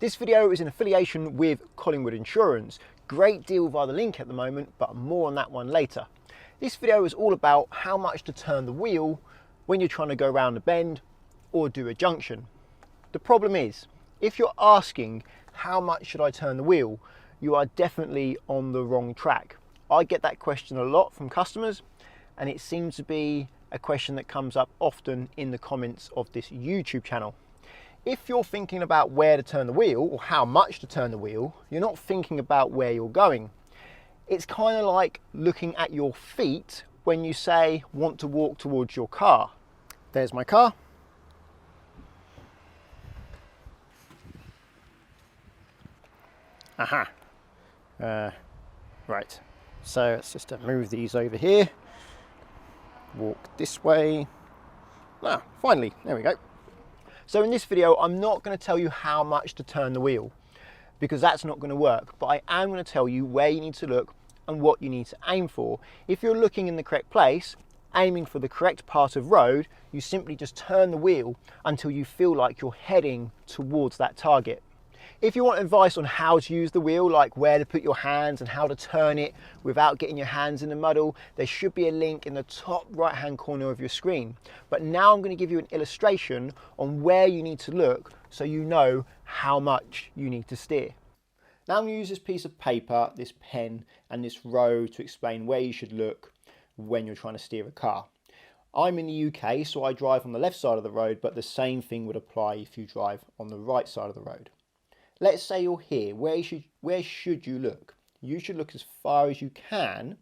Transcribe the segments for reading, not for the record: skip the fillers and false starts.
This video is in affiliation with Collingwood Insurance. Great deal via the link at the moment, but more on that one later. This video is all about how much to turn the wheel when you're trying to go around a bend or do a junction. The problem is, if you're asking how much should I turn the wheel, you are definitely on the wrong track. I get that question a lot from customers, and it seems to be a question that comes up often in the comments of this YouTube channel. If you're thinking about where to turn the wheel or how much to turn the wheel, you're not thinking about where you're going. It's kind of like looking at your feet when you say want to walk towards your car. There's my car. Aha. Right. So let's just move these over here. Walk this way. Ah, finally, there we go. So in this video, I'm not going to tell you how much to turn the wheel because that's not going to work, but I am going to tell you where you need to look and what you need to aim for. If you're looking in the correct place, aiming for the correct part of road, you simply just turn the wheel until you feel like you're heading towards that target. If you want advice on how to use the wheel, like where to put your hands and how to turn it without getting your hands in the muddle, there should be a link in the top right hand corner of your screen. But now I'm going to give you an illustration on where you need to look so you know how much you need to steer. Now I'm going to use this piece of paper, this pen and this road to explain where you should look when you're trying to steer a car. I'm in the UK, so I drive on the left side of the road, but the same thing would apply if you drive on the right side of the road. Let's say you're here. Where should you look? You should look as far as you can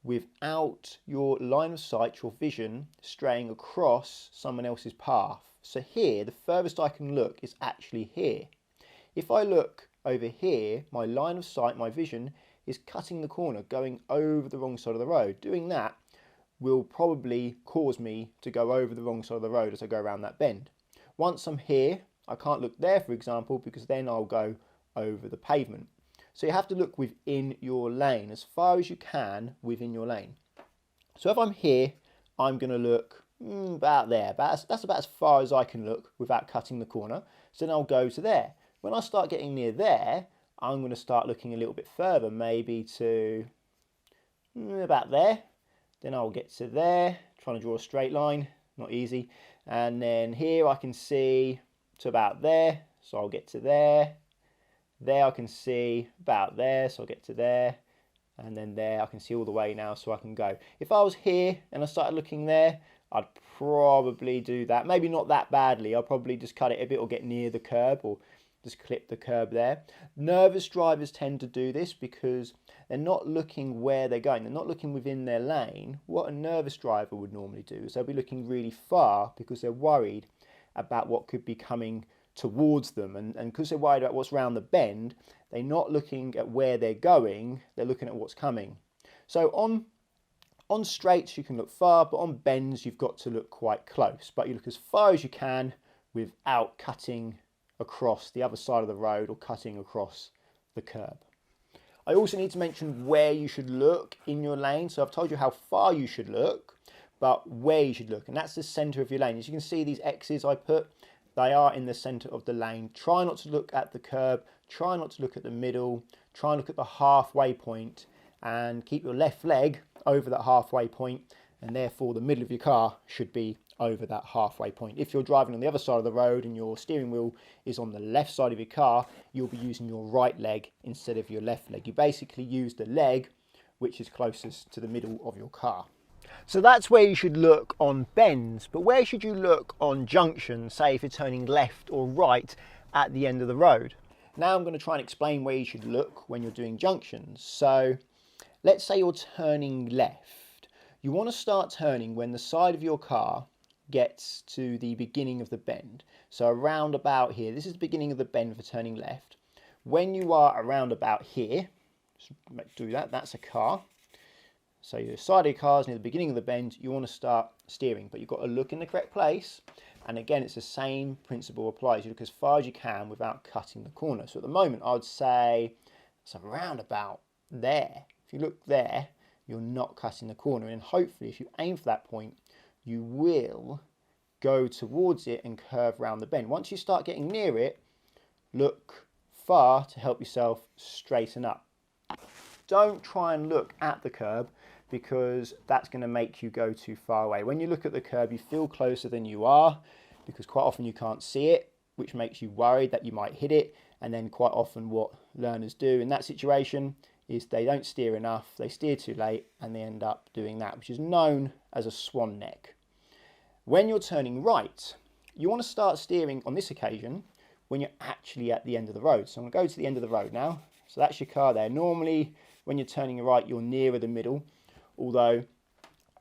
without your line of sight, your vision, straying across someone else's path. So here, the furthest I can look is actually here. If I look over here, my line of sight, my vision, is cutting the corner, going over the wrong side of the road. Doing that will probably cause me to go over the wrong side of the road as I go around that bend. Once I'm here, I can't look there, for example, because then I'll go over the pavement. So you have to look within your lane, as far as you can within your lane. So if I'm here, I'm going to look about there. That's about as far as I can look without cutting the corner. So then I'll go to there. When I start getting near there, I'm going to start looking a little bit further, maybe to about there. Then I'll get to there, trying to draw a straight line, not easy. And then here I can see to about there, so I'll get to there. There I can see about there, so I'll get to there. And then there I can see all the way now, so I can go. If I was here and I started looking there, I'd probably do that. Maybe not that badly. I'll probably just cut it a bit or get near the curb or just clip the curb there. Nervous drivers tend to do this because they're not looking where they're going. They're not looking within their lane. What a nervous driver would normally do is they'll be looking really far because they're worried about what could be coming towards them, and because they're worried about what's around the bend, they're not looking at where they're going, they're looking at what's coming. So on straights you can look far, but on bends you've got to look quite close, but you look as far as you can without cutting across the other side of the road or cutting across the curb. I also need to mention where you should look in your lane. So I've told you how far you should look, but where you should look, and that's the center of your lane. As you can see, these X's I put, they are in the center of the lane. Try not to look at the curb, try not to look at the middle, try and look at the halfway point, and keep your left leg over that halfway point, and therefore the middle of your car should be over that halfway point. If you're driving on the other side of the road and your steering wheel is on the left side of your car, you'll be using your right leg instead of your left leg. You basically use the leg which is closest to the middle of your car. So that's where you should look on bends, but where should you look on junctions, say if you're turning left or right at the end of the road? Now I'm going to try and explain where you should look when you're doing junctions. So let's say you're turning left. You want to start turning when the side of your car gets to the beginning of the bend. So around about here, this is the beginning of the bend for turning left. When you are around about here, do that, that's a car. So your side of your car is near the beginning of the bend, you want to start steering, but you've got to look in the correct place. And again, it's the same principle applies. You look as far as you can without cutting the corner. So at the moment, I would say it's around about there. If you look there, you're not cutting the corner. And hopefully, if you aim for that point, you will go towards it and curve around the bend. Once you start getting near it, look far to help yourself straighten up. Don't try and look at the curb, because that's going to make you go too far away. When you look at the curb, you feel closer than you are, because quite often you can't see it, which makes you worried that you might hit it. And then quite often what learners do in that situation is they don't steer enough, they steer too late, and they end up doing that, which is known as a swan neck. When you're turning right, you want to start steering on this occasion when you're actually at the end of the road. So I'm going to go to the end of the road now. So that's your car there. Normally, when you're turning right, you're nearer the middle. Although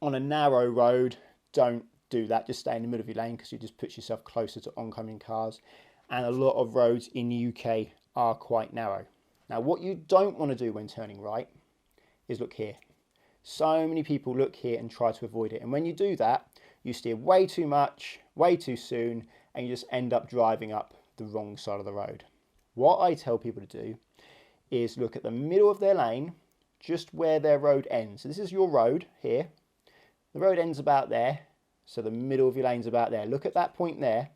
on a narrow road, don't do that. Just stay in the middle of your lane, because you just put yourself closer to oncoming cars. And a lot of roads in the UK are quite narrow. Now, what you don't want to do when turning right is look here. So many people look here and try to avoid it. And when you do that, you steer way too much, way too soon, and you just end up driving up the wrong side of the road. What I tell people to do is look at the middle of their lane, just where their road ends. So this is your road here. The road ends about there. So the middle of your lane's about there. Look at that point there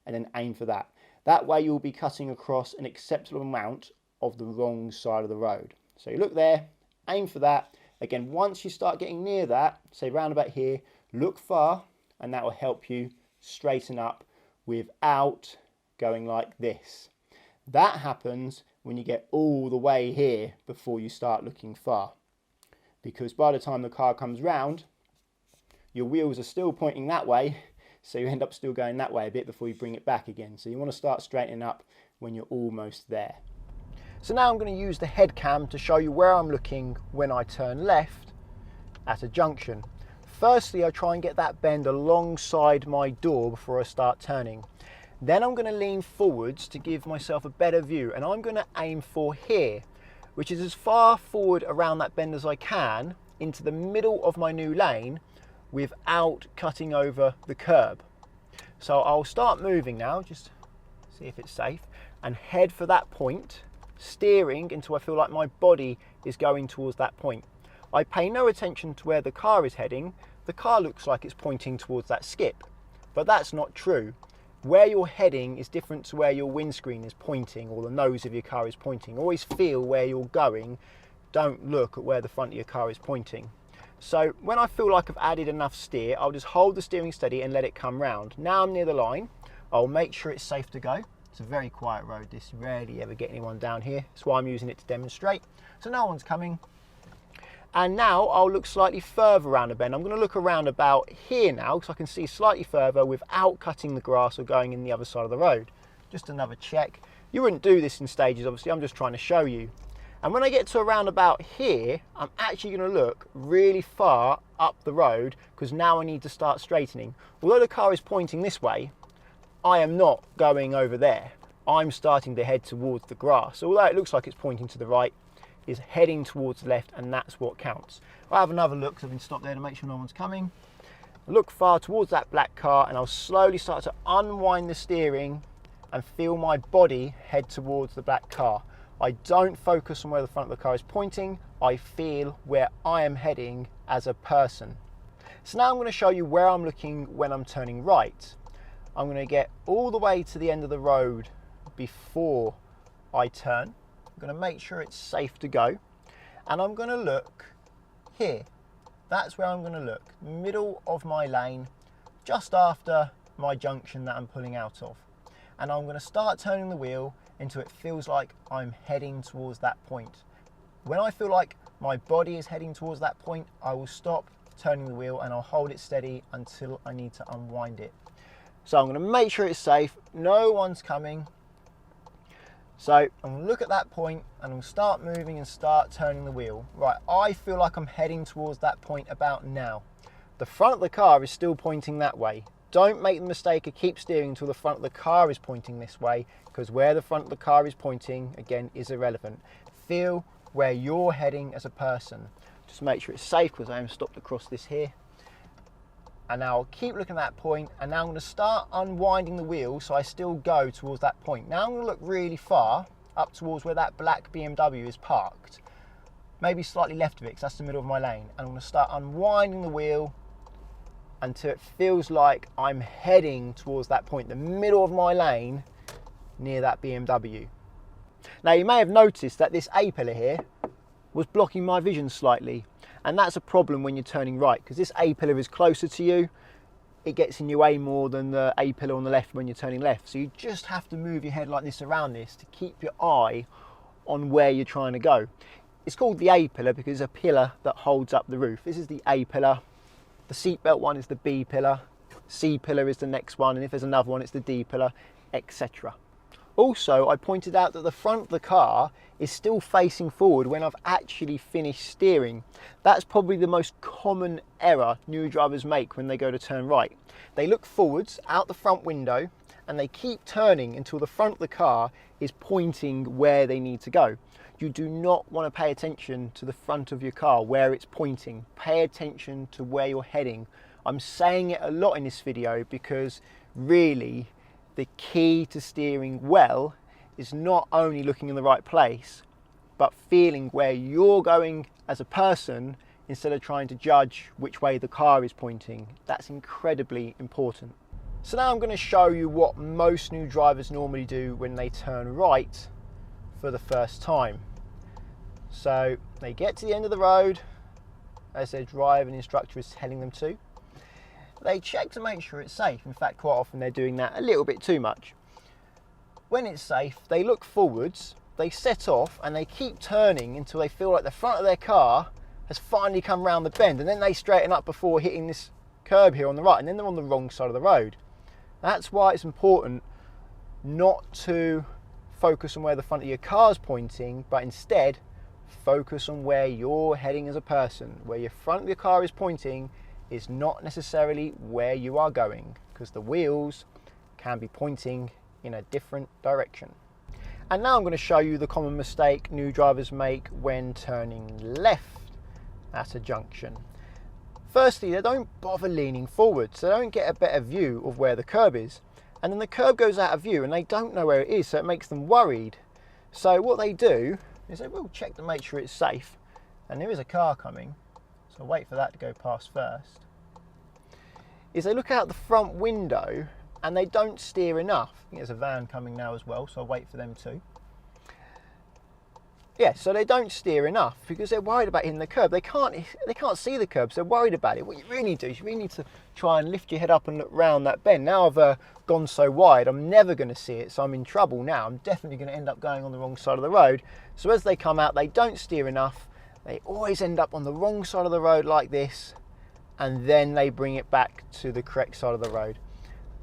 and then aim for that. That way you'll be cutting across an acceptable amount of the wrong side of the road. So you look there, aim for that. Again, once you start getting near that, say round about here, look far, and that will help you straighten up without going like this. That happens when you get all the way here before you start looking far. Because by the time the car comes round, your wheels are still pointing that way, so you end up still going that way a bit before you bring it back again. So you want to start straightening up when you're almost there. So now I'm going to use the head cam to show you where I'm looking when I turn left at a junction. Firstly, I try and get that bend alongside my door before I start turning. Then I'm going to lean forwards to give myself a better view, and I'm going to aim for here, which is as far forward around that bend as I can into the middle of my new lane without cutting over the curb. So I'll start moving now, just see if it's safe, and head for that point, steering until I feel like my body is going towards that point. I pay no attention to where the car is heading. The car looks like it's pointing towards that skip, but that's not true. Where you're heading is different to where your windscreen is pointing or the nose of your car is pointing. Always feel where you're going. Don't look at where the front of your car is pointing. So when I feel like I've added enough steer, I'll just hold the steering steady and let it come round. Now I'm near the line. I'll make sure it's safe to go. It's a very quiet road. This rarely ever get anyone down here. That's why I'm using it to demonstrate. So no one's coming. And now I'll look slightly further around the bend. I'm going to look around about here now, because I can see slightly further without cutting the grass or going in the other side of the road. Just another check. You wouldn't do this in stages, obviously. I'm just trying to show you. And when I get to around about here, I'm actually going to look really far up the road, because now I need to start straightening. Although the car is pointing this way, I am not going over there. I'm starting to head towards the grass. Although it looks like it's pointing to the right, is heading towards the left, and that's what counts. I'll have another look, because I've been stopped there to make sure no one's coming. Look far towards that black car, and I'll slowly start to unwind the steering and feel my body head towards the black car. I don't focus on where the front of the car is pointing. I feel where I am heading as a person. So now I'm going to show you where I'm looking when I'm turning right. I'm going to get all the way to the end of the road before I turn. I'm going to make sure it's safe to go, and I'm going to look here. That's where I'm going to look, middle of my lane, just after my junction that I'm pulling out of. And I'm going to start turning the wheel until it feels like I'm heading towards that point. When I feel like my body is heading towards that point, I will stop turning the wheel and I'll hold it steady until I need to unwind it. So I'm going to make sure it's safe, no one's coming. So I'm going to look at that point and I'll start moving and start turning the wheel. Right, I feel like I'm heading towards that point about now. The front of the car is still pointing that way. Don't make the mistake of keep steering until the front of the car is pointing this way, because where the front of the car is pointing, again, is irrelevant. Feel where you're heading as a person. Just make sure it's safe, because I am stopped across this here. And now I'll keep looking at that point, and now I'm going to start unwinding the wheel so I still go towards that point. Now I'm going to look really far up towards where that black BMW is parked. Maybe slightly left of it, because that's the middle of my lane. And I'm going to start unwinding the wheel until it feels like I'm heading towards that point, the middle of my lane, near that BMW. Now you may have noticed that this A-pillar here was blocking my vision slightly, and that's a problem when you're turning right, because this A-pillar is closer to you. It gets in your way more than the A-pillar on the left when you're turning left. So you just have to move your head like this around this to keep your eye on where you're trying to go. It's called the A-pillar because it's a pillar that holds up the roof. This is the A-pillar. The seatbelt one is the B-pillar. C-pillar is the next one, and if there's another one, it's the D-pillar, etc. Also, I pointed out that the front of the car is still facing forward when I've actually finished steering. That's probably the most common error new drivers make when they go to turn right. They look forwards out the front window and they keep turning until the front of the car is pointing where they need to go. You do not want to pay attention to the front of your car where it's pointing. Pay attention to where you're heading. I'm saying it a lot in this video because really the key to steering well is not only looking in the right place, but feeling where you're going as a person instead of trying to judge which way the car is pointing. That's incredibly important. So now I'm going to show you what most new drivers normally do when they turn right for the first time. So they get to the end of the road as their driver and instructor is telling them to. They check to make sure it's safe. In fact, quite often they're doing that a little bit too much. When it's safe, they look forwards, they set off, and they keep turning until they feel like the front of their car has finally come round the bend, and then they straighten up before hitting this curb here on the right, and then they're on the wrong side of the road. That's why it's important not to focus on where the front of your car is pointing, but instead focus on where you're heading as a person. Where your front of your car is pointing is not necessarily where you are going, because the wheels can be pointing in a different direction. And now I'm going to show you the common mistake new drivers make when turning left at a junction. Firstly, they don't bother leaning forward, so they don't get a better view of where the curb is. And then the curb goes out of view and they don't know where it is, so it makes them worried. So what they do is they will check to make sure it's safe, and there is a car coming, so wait for that to go past first, is they look out the front window and they don't steer enough. I think there's a van coming now as well, so I'll wait for them too. Yeah, so they don't steer enough because they're worried about hitting the curb. They can't see the curb, so they're worried about it. What you really need to do is you really need to try and lift your head up and look round that bend. Now I've gone so wide, I'm never going to see it, so I'm in trouble now. I'm definitely going to end up going on the wrong side of the road. So as they come out, they don't steer enough. They always end up on the wrong side of the road like this, and then they bring it back to the correct side of the road.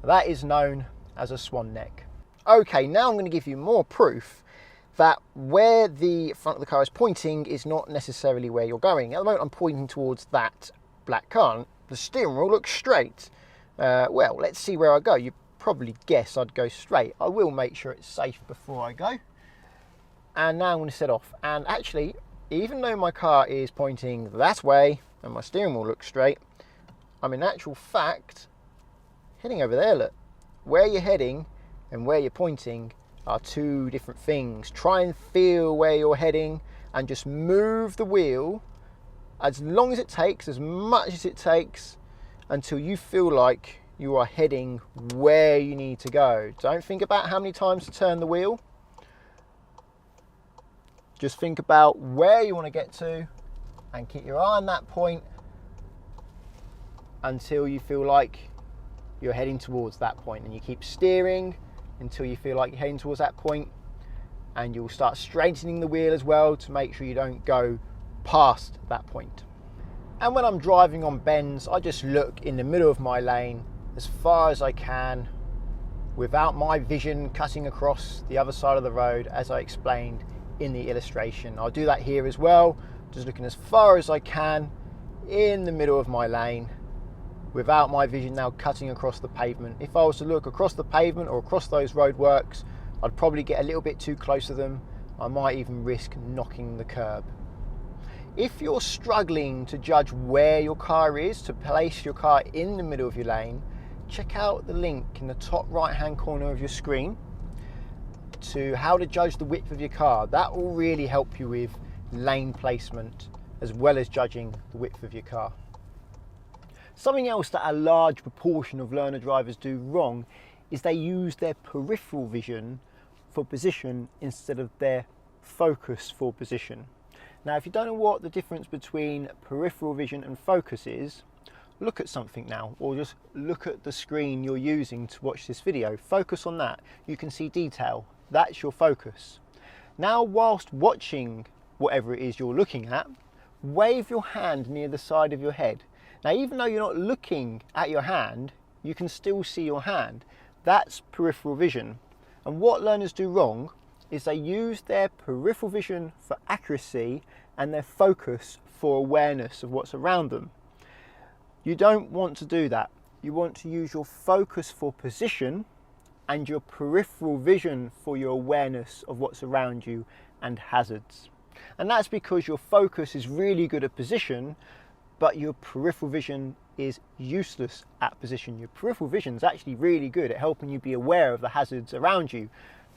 That is known as a swan neck. Okay, now I'm going to give you more proof that where the front of the car is pointing is not necessarily where you're going. At the moment I'm pointing towards that black car. The steering wheel looks straight. Well, let's see where I go. You probably guess I'd go straight. I will make sure it's safe before I go. And now I'm going to set off. And actually, even though my car is pointing that way and my steering wheel looks straight, I'm in actual fact heading over there. Look, where you're heading and where you're pointing are two different things. Try and feel where you're heading and just move the wheel as long as it takes, as much as it takes, until you feel like you are heading where you need to go. Don't think about how many times to turn the wheel. Just think about where you want to get to and keep your eye on that point until you feel like you're heading towards that point, and you keep steering until you feel like you're heading towards that point, and you'll start straightening the wheel as well to make sure you don't go past that point. And when I'm driving on bends, I just look in the middle of my lane as far as I can without my vision cutting across the other side of the road, as I explained in the illustration. I'll do that here as well, just looking as far as I can in the middle of my lane without my vision now cutting across the pavement. If I was to look across the pavement or across those roadworks, I'd probably get a little bit too close to them. I might even risk knocking the curb. If you're struggling to judge where your car is, to place your car in the middle of your lane, check out the link in the top right hand corner of your screen to how to judge the width of your car. That will really help you with lane placement as well as judging the width of your car. Something else that a large proportion of learner drivers do wrong is they use their peripheral vision for position instead of their focus for position. Now, if you don't know what the difference between peripheral vision and focus is, look at something now, or just look at the screen you're using to watch this video. Focus on that. You can see detail. That's your focus. Now, whilst watching whatever it is you're looking at, wave your hand near the side of your head. Now, even though you're not looking at your hand, you can still see your hand. That's peripheral vision. And what learners do wrong is they use their peripheral vision for accuracy and their focus for awareness of what's around them. You don't want to do that. You want to use your focus for position and your peripheral vision for your awareness of what's around you and hazards. And that's because your focus is really good at position, but your peripheral vision is useless at position. Your peripheral vision is actually really good at helping you be aware of the hazards around you.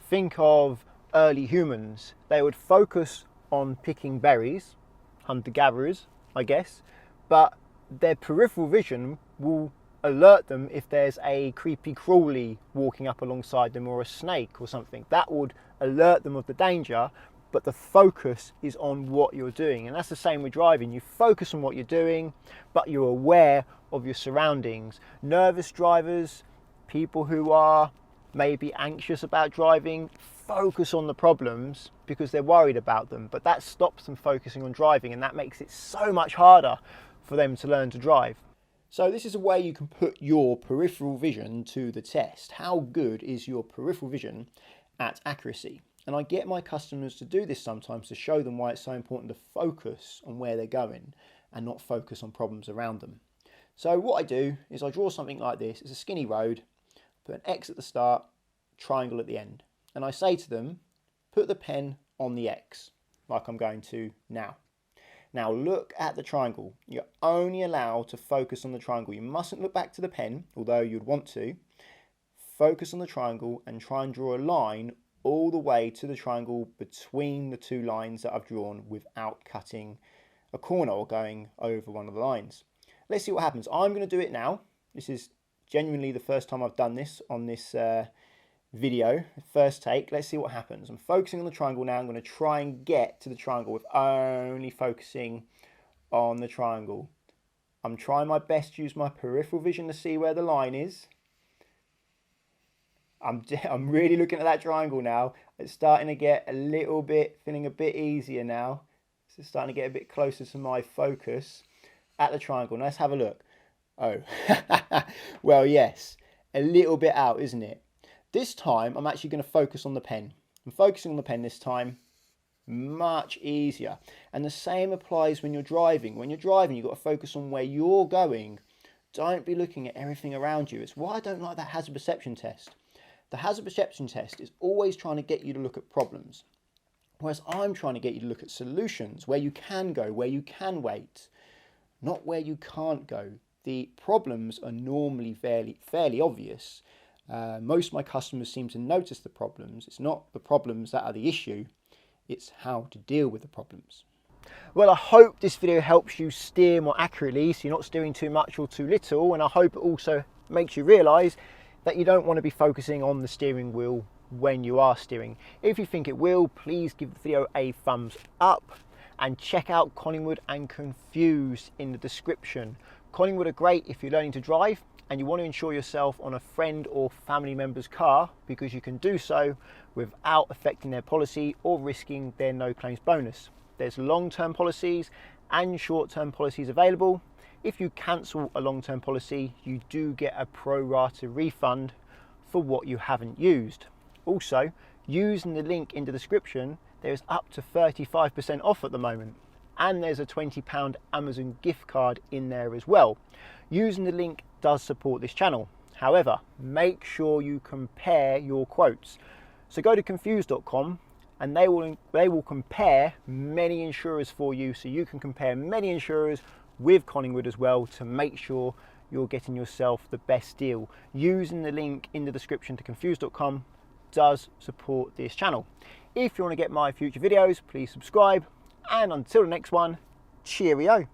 Think of early humans. They would focus on picking berries, hunter-gatherers, I guess, but their peripheral vision will alert them if there's a creepy crawly walking up alongside them, or a snake or something. That would alert them of the danger, but the focus is on what you're doing. And that's the same with driving. You focus on what you're doing, but you're aware of your surroundings. Nervous drivers, people who are maybe anxious about driving, focus on the problems because they're worried about them, but that stops them focusing on driving, and that makes it so much harder for them to learn to drive. So this is a way you can put your peripheral vision to the test. How good is your peripheral vision at accuracy? And I get my customers to do this sometimes to show them why it's so important to focus on where they're going and not focus on problems around them. So what I do is I draw something like this. It's a skinny road, put an X at the start, triangle at the end. And I say to them, put the pen on the X, like I'm going to now. Now look at the triangle. You're only allowed to focus on the triangle. You mustn't look back to the pen, although you'd want to. Focus on the triangle and try and draw a line all the way to the triangle between the two lines that I've drawn without cutting a corner or going over one of the lines. Let's see what happens. I'm going to do it now. This is genuinely the first time I've done this on this video, first take. Let's see what happens. I'm focusing on the triangle now. I'm going to try and get to the triangle with only focusing on the triangle. I'm trying my best to use my peripheral vision to see where the line is. I'm really looking at that triangle now. It's starting to get a little bit, feeling a bit easier now. It's starting to get a bit closer to my focus at the triangle. Now let's have a look. Oh, well, yes, a little bit out, isn't it? This time, I'm actually going to focus on the pen. I'm focusing on the pen this time. Much easier. And the same applies when you're driving. When you're driving, you've got to focus on where you're going. Don't be looking at everything around you. It's why I don't like that hazard perception test. The hazard perception test is always trying to get you to look at problems, whereas I'm trying to get you to look at solutions, where you can go, where you can wait, not where you can't go. The problems are normally fairly obvious. Most of my customers seem to notice the problems. It's not the problems that are the issue, it's how to deal with the problems. Well, I hope this video helps you steer more accurately, so you're not steering too much or too little, and I hope it also makes you realise that you don't want to be focusing on the steering wheel when you are steering. If you think it will, please give the video a thumbs up and check out Collingwood and Confused in the description. Collingwood are great if you're learning to drive and you want to insure yourself on a friend or family member's car, because you can do so without affecting their policy or risking their no claims bonus. There's long-term policies and short-term policies available. If you cancel a long-term policy, you do get a pro rata refund for what you haven't used. Also, using the link in the description, there's up to 35% off at the moment. And there's a £20 Amazon gift card in there as well. Using the link does support this channel. However, make sure you compare your quotes. So go to confused.com and they will compare many insurers for you, so you can compare many insurers with Collingwood as well to make sure you're getting yourself the best deal. Using the link in the description to confused.com does support this channel. If you want to get my future videos, please subscribe, and until the next one, cheerio.